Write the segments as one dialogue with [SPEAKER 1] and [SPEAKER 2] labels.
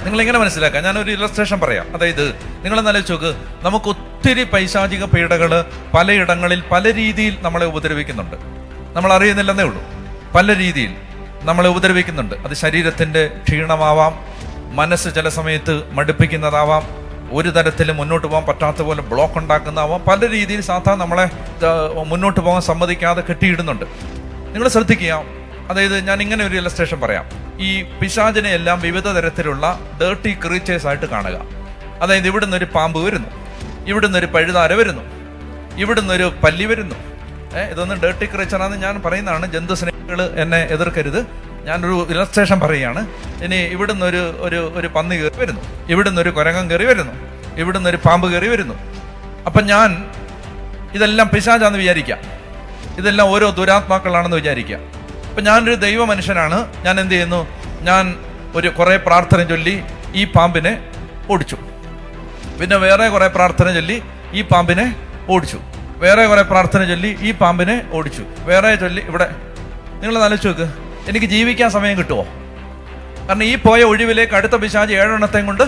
[SPEAKER 1] നിങ്ങൾ എങ്ങനെ മനസ്സിലാക്കാം? ഞാനൊരു ഇലസ്ട്രേഷൻ പറയാം. അതായത് നിങ്ങൾ ആലോചിച്ച് നോക്ക്, നമുക്ക് ഒത്തിരി പൈശാചിക പീഡകൾ പലയിടങ്ങളിൽ പല രീതിയിൽ നമ്മളെ ഉപദ്രവിക്കുന്നുണ്ട്. നമ്മൾ അറിയുന്നില്ലെന്നേ ഉള്ളൂ. പല രീതിയിൽ നമ്മളെ ഉപദ്രവിക്കുന്നുണ്ട്. അത് ശരീരത്തിന്റെ ക്ഷീണമാവാം, മനസ്സ് ചില സമയത്ത് മടുപ്പിക്കുന്നതാവാം, ഒരു തരത്തിലും മുന്നോട്ട് പോകാൻ പറ്റാത്ത പോലെ ബ്ലോക്ക് ഉണ്ടാക്കുന്നതാവാം. പല രീതിയിൽ സാധാരണ നമ്മളെ മുന്നോട്ട് പോകാൻ സമ്മതിക്കാതെ കെട്ടിയിടുന്നുണ്ട്. നിങ്ങൾ ശ്രദ്ധിക്കുക. അതായത് ഞാൻ ഇങ്ങനെ ഒരു ഇലസ്ട്രേഷൻ പറയാം. ഈ പിശാചിനെ എല്ലാം വിവിധ തരത്തിലുള്ള ഡേർട്ടി ക്രീച്ചേഴ്സ് ആയിട്ട് കാണുക. അതായത് ഇവിടുന്ന് ഒരു പാമ്പ് വരുന്നു, ഇവിടുന്ന് ഒരു പഴുതാര വരുന്നു, ഇവിടുന്ന് ഒരു പല്ലി വരുന്നു. ഇതൊന്നും ഡേർട്ടി ക്രീച്ചറാണെന്ന് ഞാൻ പറയുന്നതാണ്. ജന്തു സ്നേഹികൾ എന്നെ എതിർക്കരുത്. ഞാനൊരു ഇലസ്ട്രേഷൻ പറയുകയാണ്. ഇനി ഇവിടുന്ന് ഒരു പന്നി കയറി വരുന്നു, ഇവിടുന്ന് ഒരു കുരങ്ങൻ കയറി വരുന്നു, ഇവിടുന്ന് ഒരു പാമ്പ് കയറി വരുന്നു. അപ്പം ഞാൻ ഇതെല്ലാം പിശാചാന്ന് വിചാരിക്കാം, ഇതെല്ലാം ഓരോ ദുരാത്മാക്കളാണെന്ന് വിചാരിക്കുക. അപ്പം ഞാനൊരു ദൈവ മനുഷ്യനാണ്. ഞാൻ എന്ത് ചെയ്യുന്നു? ഞാൻ കുറേ പ്രാർത്ഥന ചൊല്ലി ഈ പാമ്പിനെ ഓടിച്ചു. പിന്നെ വേറെ കുറേ പ്രാർത്ഥന ചൊല്ലി ഈ പാമ്പിനെ ഓടിച്ചു. വേറെ കുറേ പ്രാർത്ഥന ചൊല്ലി ഈ പാമ്പിനെ ഓടിച്ചു. വേറെ ചൊല്ലി ഇവിടെ. നിങ്ങൾ ആലോചിച്ച് നോക്ക്, എനിക്ക് ജീവിക്കാൻ സമയം കിട്ടുമോ? കാരണം ഈ പോയ ഒഴിവിലേക്ക് അടുത്ത പിശാച് 7 എണ്ണത്തെയും കൊണ്ട്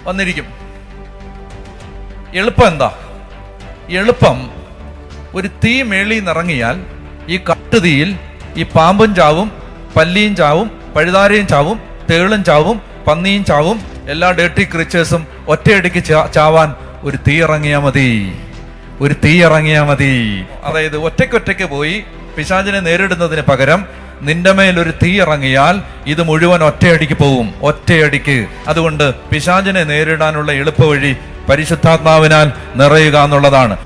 [SPEAKER 1] വന്നിരിക്കും. എളുപ്പം എന്താ? എളുപ്പം ഒരു തീ മേളിൽ നിന്നിറങ്ങിയാൽ ഈ കട്ടുതീയിൽ ഈ പാമ്പും ചാവും, പല്ലിയും ചാവും, പഴുതാരയും ചാവും, തേളും ചാവും, പന്നിയും ചാവും. എല്ലാ ഡേർട്ടി ക്രീച്ചേഴ്സും ഒറ്റയടിക്ക് ചാവാൻ ഒരു തീ ഇറങ്ങിയാൽ മതി. ഒരു തീ ഇറങ്ങിയാൽ മതി. അതായത് ഒറ്റയ്ക്കൊറ്റയ്ക്ക് പോയി പിശാചിനെ നേരിടുന്നതിന് പകരം നിന്റെ മേലൊരു തീ ഇറങ്ങിയാൽ ഇത് മുഴുവൻ ഒറ്റയടിക്ക് പോവും. ഒറ്റയടിക്ക്. അതുകൊണ്ട് പിശാചിനെ നേരിടാനുള്ള എളുപ്പവഴി പരിശുദ്ധാത്മാവിനാൽ നിറയുക എന്നുള്ളതാണ്.